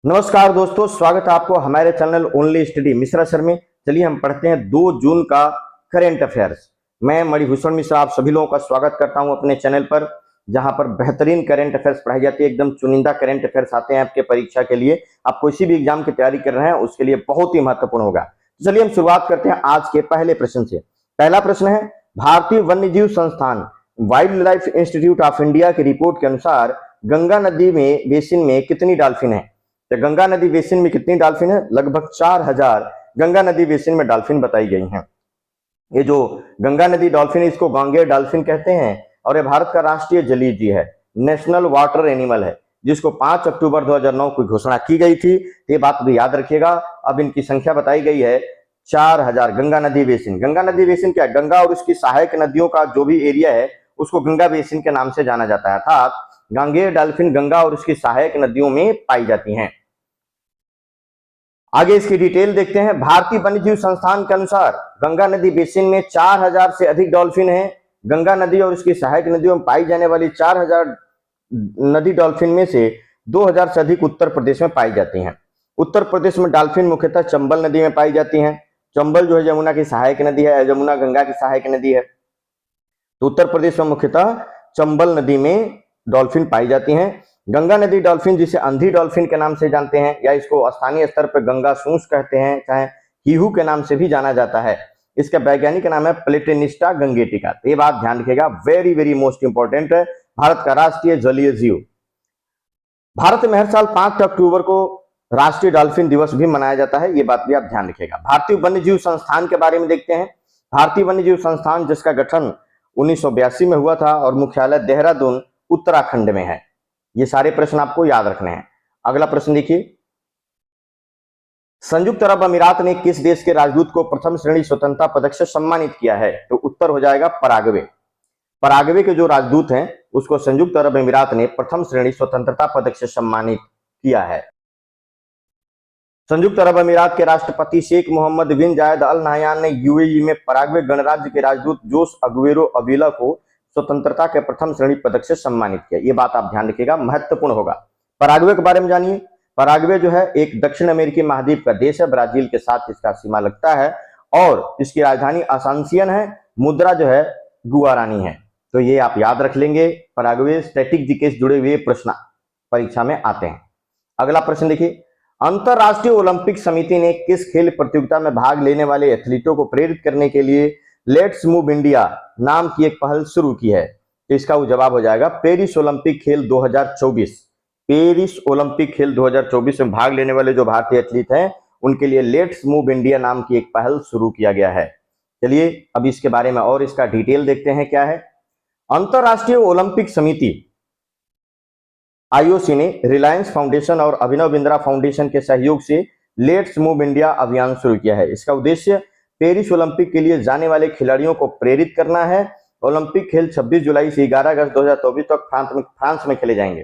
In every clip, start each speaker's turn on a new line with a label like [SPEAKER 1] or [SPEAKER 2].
[SPEAKER 1] नमस्कार दोस्तों, स्वागत है आपको हमारे channel only study Mishra sir में। चलिए हम पढ़ते हैं 2 जून का करेंट अफेयर्स। मैं मणिभूषण मिश्रा आप सभी लोगों का स्वागत करता हूं अपने चैनल पर, जहां पर बेहतरीन करेंट अफेयर्स पढ़ाई जाती है। एकदम चुनिंदा करेंट अफेयर्स आते हैं आपके परीक्षा के लिए। आप कोई भी एग्जाम की तैयारी कर रहे हैं उसके लिए बहुत ही महत्वपूर्ण होगा। चलिए हम शुरुआत करते हैं आज के पहले प्रश्न से। पहला प्रश्न है, भारतीय वन्यजीव संस्थान wild life institute of India की रिपोर्ट के अनुसार गंगा नदी में बेसिन में कितनी डॉल्फिन है? तो गंगा नदी बेसिन में कितनी डॉल्फिन है? लगभग 4000 गंगा नदी बेसिन में डॉल्फिन बताई गई हैं। ये जो गंगा नदी डॉल्फिन है इसको गांगेय डॉल्फिन कहते हैं और ये भारत का राष्ट्रीय जलीय जीव है, नेशनल वाटर एनिमल है, जिसको 5 अक्टूबर 2009 को घोषणा की गई थी। ये बात भी याद रखिएगा। अब इनकी संख्या बताई गई है 4000। गंगा नदी बेसिन, गंगा नदी बेसिन क्या है? गंगा और उसकी सहायक नदियों का जो भी एरिया है उसको गंगा बेसिन के नाम से जाना जाता है। अर्थात गांगेय डॉल्फिन गंगा और उसकी सहायक नदियों में पाई जाती हैं। आगे इसकी डिटेल देखते हैं। भारतीय वन्यजीव संस्थान के अनुसार गंगा नदी बेसिन में 4000 से अधिक डॉल्फिन हैं। गंगा नदी और उसकी सहायक नदियों में पाई जाने वाली 4000 नदी डॉल्फिन में से 2000 से अधिक उत्तर प्रदेश में पाई जाती हैं। उत्तर प्रदेश में डॉल्फिन मुख्यतः चंबल नदी में पाई जाती हैं। चंबल जो है यमुना की सहायक नदी है, यमुना गंगा की सहायक नदी है। तो उत्तर प्रदेश में मुख्यतः चंबल नदी में डॉल्फिन पाई जाती हैं। गंगा नदी डॉल्फिन, जिसे अंधी डॉल्फिन के नाम से जानते हैं या इसको स्थानीय स्तर पर गंगा सूंस कहते हैं, चाहे हीहू के नाम से भी जाना जाता है, इसका वैज्ञानिक नाम है प्लेटेनिस्टा गंगेटिका। ये बात ध्यान रखिएगा, वेरी वेरी मोस्ट इंपॉर्टेंट है। भारत का राष्ट्रीय जलीय जीव। भारत में हर साल 5 अक्टूबर को राष्ट्रीय डॉल्फिन दिवस भी मनाया जाता है। ये बात भी आप ध्यान रखिएगा। भारतीय वन्यजीव संस्थान के बारे में देखते हैं। भारतीय वन्यजीव संस्थान, जिसका गठन 1982 में हुआ था और मुख्यालय देहरादून उत्तराखंड में है। ये सारे प्रश्न आपको याद रखने हैं। अगला प्रश्न देखिए, संयुक्त अरब अमीरात ने किस देश के राजदूत को प्रथम श्रेणी स्वतंत्रता पदक से सम्मानित किया है? तो उत्तर हो जाएगा पराग्वे। पराग्वे के जो राजदूत हैं उसको संयुक्त अरब अमीरात ने प्रथम श्रेणी स्वतंत्रता पदक से सम्मानित किया है। संयुक्त अरब अमीरात के राष्ट्रपति शेख मोहम्मद बिन जायद अल नाहयान ने यूएई में पराग्वे गणराज्य के राजदूत जोस अगुएरो अविला को स्वतंत्रता के प्रथम श्रेणी पदक से सम्मानित किया। ये बात आप ध्यान रखिएगा, महत्वपूर्ण होगा। पराग्वे के बारे में जानिए। पराग्वे जो है एक दक्षिण अमेरिकी महाद्वीप का देश है, ब्राजील के साथ इसका सीमा लगता है और इसकी राजधानी असांसियन है। मुद्रा जो है गुआरानी है। तो ये आप याद रख लेंगे। पराग्वे स्टैटिक जीके से जुड़े हुए प्रश्न परीक्षा में आते हैं। अगला प्रश्न देखिए, अंतरराष्ट्रीय ओलंपिक समिति ने किस खेल प्रतियोगिता में भाग लेने वाले एथलीटों को प्रेरित करने के लिए लेट्स मूव इंडिया नाम की एक पहल शुरू की है? तो इसका वो जवाब हो जाएगा पेरिस ओलंपिक खेल 2024। पेरिस ओलंपिक खेल 2024 में भाग लेने वाले जो भारतीय एथलीट हैं उनके लिए लेट्स मूव इंडिया नाम की एक पहल शुरू किया गया है। चलिए अब इसके बारे में और इसका डिटेल देखते हैं क्या है। अंतरराष्ट्रीय ओलंपिक समिति आईओसी ने रिलायंस फाउंडेशन और अभिनव बिंद्रा फाउंडेशन के सहयोग से लेट्स मूव इंडिया अभियान शुरू किया है। इसका उद्देश्य पेरिस ओलंपिक के लिए जाने वाले खिलाड़ियों को प्रेरित करना है। ओलंपिक खेल 26 जुलाई से 11 अगस्त 2024 तक फ्रांस में खेले जाएंगे।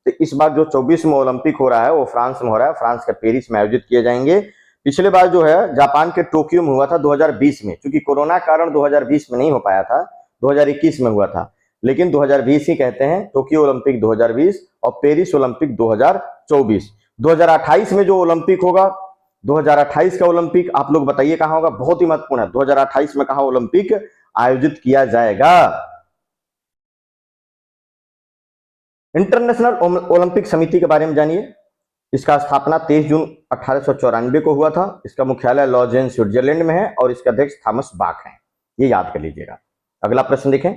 [SPEAKER 1] तो इस बार जो 24वां ओलंपिक हो रहा है वो फ्रांस में हो रहा है, फ्रांस के पेरिस में आयोजित किए जाएंगे। पिछले बार जो है जापान के टोक्यो में हुआ था 2020 में, क्योंकि कोरोना कारण 2020 में नहीं हो पाया था, 2021 में हुआ था, लेकिन 2020 ही कहते हैं। टोक्यो ओलंपिक 2020 और पेरिस ओलंपिक 2024। 2028 में जो ओलंपिक होगा, 2028 का ओलंपिक आप लोग बताइए कहां होगा, बहुत ही महत्वपूर्ण है। 2028 में कहां ओलंपिक आयोजित किया जाएगा? इंटरनेशनल ओलंपिक समिति के बारे में जानिए। इसका स्थापना 23 जून 1894 को हुआ था। इसका मुख्यालय लॉजेन स्विट्जरलैंड में है और इसके अध्यक्ष थॉमस बाक हैं। ये याद कर लीजिएगा। अगला प्रश्न देखें,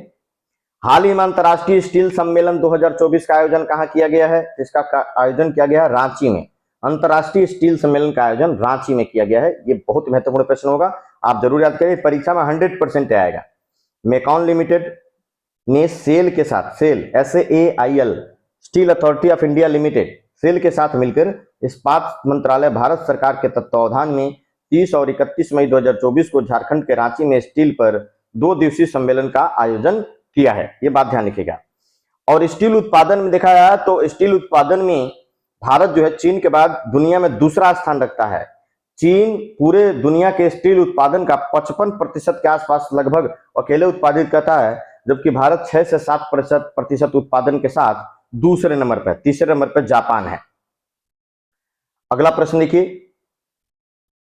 [SPEAKER 1] हाल ही में अंतर्राष्ट्रीय स्टील सम्मेलन 2024 का आयोजन कहां किया गया है? इसका आयोजन किया गया है रांची में। अंतर्राष्ट्रीय स्टील सम्मेलन का आयोजन रांची में किया गया है। ये बहुत महत्वपूर्ण प्रश्न होगा, आप जरूर याद करिए, परीक्षा में 100% आएगा। मेकॉन लिमिटेड ने सेल के साथ, सेल SAIL स्टील अथॉरिटी ऑफ इंडिया लिमिटेड, सेल के साथ मिलकर इस्पात मंत्रालय भारत सरकार के तत्वावधान में 30 और 31 मई 2024 को झारखंड के रांची में स्टील पर 2 दिवसीय सम्मेलन का आयोजन किया है। ये बात ध्यान रखिएगा। और स्टील उत्पादन में देखा जाए तो स्टील उत्पादन में भारत जो है चीन के बाद दुनिया में दूसरा स्थान रखता है। चीन पूरे दुनिया के स्टील उत्पादन का 55% के आसपास लगभग अकेले उत्पादित करता है, जबकि भारत 6 से 7% उत्पादन के साथ दूसरे नंबर पर, तीसरे नंबर पर जापान है। अगला प्रश्न देखिए,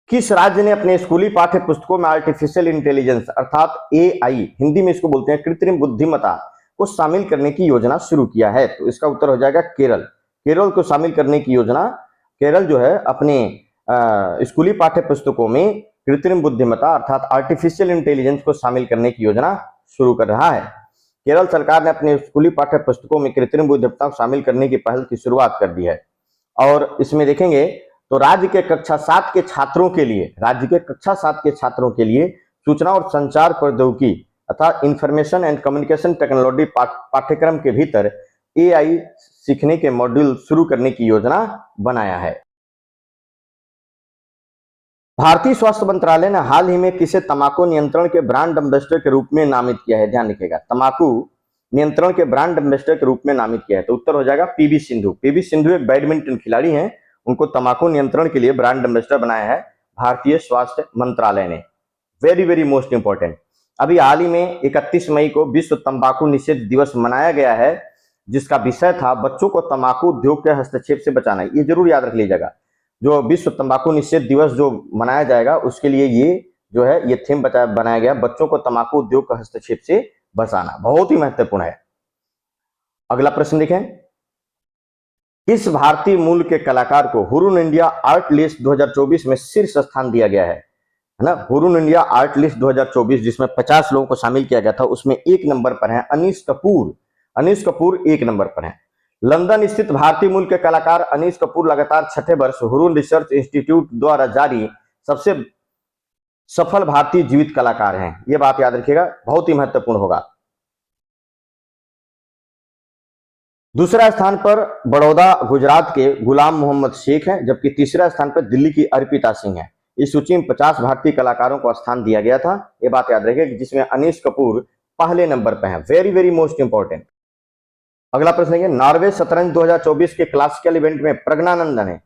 [SPEAKER 1] किस राज्य ने अपने स्कूली पाठ्य पुस्तकों में आर्टिफिशियल इंटेलिजेंस अर्थात एआई, हिंदी में इसको बोलते हैं कृत्रिम बुद्धिमत्ता, को शामिल करने की योजना शुरू किया है? तो इसका उत्तर हो जाएगा केरल। केरल को शामिल करने की योजना, केरल जो है अपने स्कूली पाठ्य पुस्तकों में कृत्रिम बुद्धिमत्ता अर्थात आर्टिफिशियल इंटेलिजेंस को शामिल करने की योजना शुरू कर रहा है। केरल सरकार ने अपने स्कूली पाठ्य पुस्तकों में कृत्रिम बुद्धिमत्ता को शामिल करने की पहल की शुरुआत कर दी है। और इसमें देखेंगे तो राज्य के कक्षा 7 के छात्रों के लिए, राज्य के कक्षा 7 के छात्रों के लिए सूचना और संचार प्रौद्योगिकी अर्थात इंफॉर्मेशन एंड कम्युनिकेशन टेक्नोलॉजी पाठ्यक्रम के भीतर एआई सीखने के मॉड्यूल शुरू करने की योजना बनाया है। भारतीय स्वास्थ्य मंत्रालय ने हाल ही में किसे तंबाकू नियंत्रण के ब्रांड एम्बेसडर के रूप में नामित किया है? ध्यान रखिएगा, तंबाकू नियंत्रण के ब्रांड एम्बेसडर के रूप में नामित किया है। तो उत्तर हो जाएगा पीवी सिंधु। पीवी सिंधु एक बैडमिंटन खिलाड़ी हैं, उनको तंबाकू नियंत्रण के लिए ब्रांड एम्बेसडर बनाया है भारतीय स्वास्थ्य मंत्रालय ने। Very very most important. अभी हाल ही में 31 मई को विश्व तंबाकू निषेध दिवस मनाया गया है, जिसका विषय था बच्चों को तंबाकू उद्योग के हस्तक्षेप से बचाना। ये जरूर याद रख लीजिएगा, जो विश्व तंबाकू निषेध दिवस जो मनाया जाएगा उसके लिए ये जो है ये थीम बनाया गया, बच्चों को तंबाकू उद्योग के हस्तक्षेप से बचाना। बहुत ही महत्वपूर्ण है। अगला प्रश्न देखें, किस भारतीय मूल के कलाकार को हुरून इंडिया आर्ट लिस्ट 2024 में शीर्ष स्थान दिया गया है ना? हुरून इंडिया आर्ट लिस्ट 2024 जिसमें 50 लोगों को शामिल किया गया था, उसमें 1 नंबर पर है अनीश कपूर। अनीश कपूर 1 नंबर पर है। लंदन स्थित भारतीय मूल के कलाकार अनीश कपूर लगातार 6ठे वर्ष हुरून रिसर्च इंस्टीट्यूट द्वारा जारी सबसे सफल भारतीय जीवित कलाकार हैं। यह बात याद रखिएगा, बहुत ही महत्वपूर्ण होगा। दूसरा स्थान पर बड़ौदा गुजरात के गुलाम मोहम्मद शेख हैं, जबकि तीसरा स्थान पर दिल्ली की अर्पिता सिंह है। इस सूची में 50 भारतीय कलाकारों को स्थान दिया गया था, यह बात याद रखिएगा, जिसमें अनीश कपूर पहले नंबर पर हैं। Very very most important. अगला प्रश्न है, नॉर्वे शतरंज 2024 के क्लासिकल इवेंट में प्रज्ञानंद ने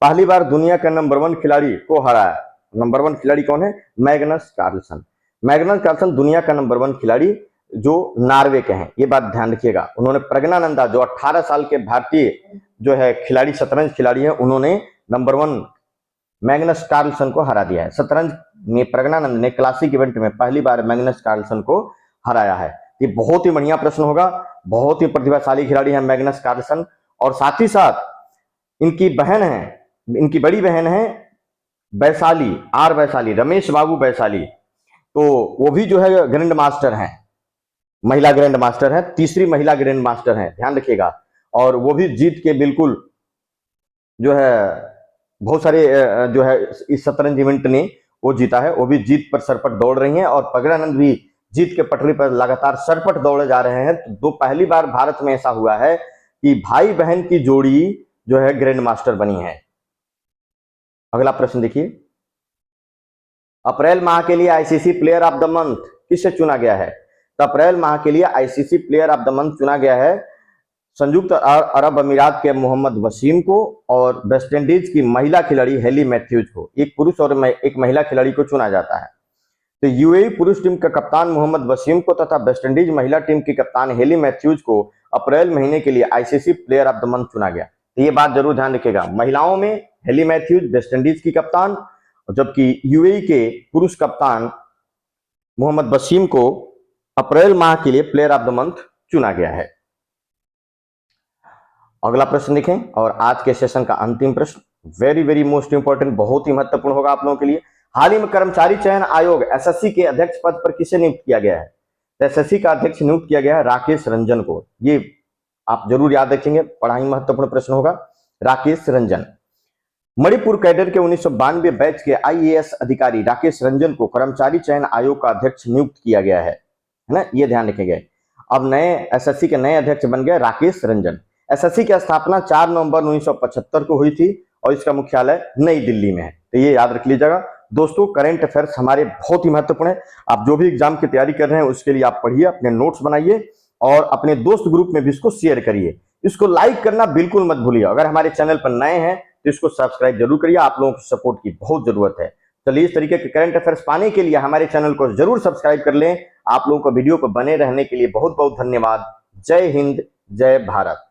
[SPEAKER 1] पहली बार दुनिया के नंबर 1 खिलाड़ी को हराया। नंबर 1 खिलाड़ी कौन है? Magnus Carlsen. मैग्नस कार्लसन दुनिया का नंबर 1 खिलाड़ी जो नॉर्वे के हैं, ये बात ध्यान रखिएगा। उन्होंने प्रज्ञानंदा जो 18 साल के भारतीय जो है खिलाड़ी, शतरंज खिलाड़ी है, उन्होंने नंबर 1 मैग्नस कार्लसन को हरा दिया है। शतरंज में प्रज्ञानंद ने क्लासिक इवेंट में पहली बार मैग्नस कार्लसन को हराया है। ये बहुत ही बढ़िया प्रश्न होगा। बहुत ही प्रतिभाशाली खिलाड़ी है मैग्नस कार्लसन, और साथ ही साथ इनकी बहन है, इनकी बड़ी बहन है वैशाली, आर वैशाली, रमेश बाबू वैशाली, तो वो भी जो है ग्रैंड मास्टर हैं, महिला ग्रैंड मास्टर है, तीसरी महिला ग्रैंड मास्टर है, ध्यान रखिएगा। और वो भी जीत के बिल्कुल जो है बहुत सारे जो है इस शतरंज इवेंट ने वो जीता है, वो भी जीत पर सरपट दौड़ रही हैं, और प्रज्ञानंद भी जीत के पटरी पर लगातार सरपट दौड़े जा रहे हैं। तो पहली बार भारत में ऐसा हुआ है कि भाई बहन की जोड़ी जो है ग्रैंड मास्टर बनी है। अगला प्रश्न देखिए, अप्रैल माह के लिए ICC player of the month किसे चुना गया है? तो अप्रैल माह के लिए ICC player of the month चुना गया है संयुक्त अरब अमीरात के मोहम्मद वसीम को और वेस्ट इंडीज की महिला खिलाड़ी हेली मैथ्यूज को। एक पुरुष और एक महिला खिलाड़ी को चुना जाता है। तो यूएई पुरुष टीम का कप्तान मोहम्मद वसीम को तथा वेस्ट इंडीज महिला टीम की कप्तान हेली मैथ्यूज को अप्रैल महीने के लिए ICC player of the month चुना गया। तो ये बात जरूर ध्यान रखिएगा, महिलाओं में हेली मैथ्यूज वेस्ट इंडीज की कप्तान, जबकि यूएई के पुरुष कप्तान मोहम्मद वसीम को अप्रैल माह के लिए प्लेयर ऑफ द मंथ चुना गया है। अगला प्रश्न देखें, और आज के सेशन का अंतिम प्रश्न, वेरी वेरी मोस्ट इंपॉर्टेंट, बहुत ही महत्वपूर्ण होगा आप लोगों के लिए। हाल ही में कर्मचारी चयन आयोग एसएससी के अध्यक्ष पद पर किसे नियुक्त किया गया है? तो एसएससी का अध्यक्ष नियुक्त किया गया है राकेश रंजन को। ये आप जरूर याद रखेंगे, बड़ा ही महत्वपूर्ण प्रश्न होगा। राकेश रंजन मणिपुर कैडर के 1992 बैच के आईएएस अधिकारी राकेश रंजन को कर्मचारी चयन आयोग का अध्यक्ष नियुक्त किया गया है ना, ये ध्यान रखेंगे। अब नए एसएससी के नए अध्यक्ष बन गए राकेश रंजन। एसएससी की स्थापना 4 नवंबर 1975 को हुई थी और इसका मुख्यालय नई दिल्ली में है। तो ये याद रख लीजिएगा दोस्तों। करंट अफेयर्स हमारे बहुत ही महत्वपूर्ण है। आप जो भी एग्जाम की तैयारी कर रहे हैं उसके लिए आप पढ़िए, अपने नोट्स बनाइए और अपने दोस्त ग्रुप में भी इसको शेयर करिए। इसको लाइक करना बिल्कुल मत भूलिए। अगर हमारे चैनल पर नए हैं तो इसको सब्सक्राइब जरूर करिए, आप लोगों की सपोर्ट की बहुत जरूरत है। चलिए, इस तरीके के करंट अफेयर्स पाने के लिए हमारे चैनल को जरूर सब्सक्राइब कर लें। आप लोगों को वीडियो पर बने रहने के लिए बहुत बहुत धन्यवाद। जय हिंद, जय भारत।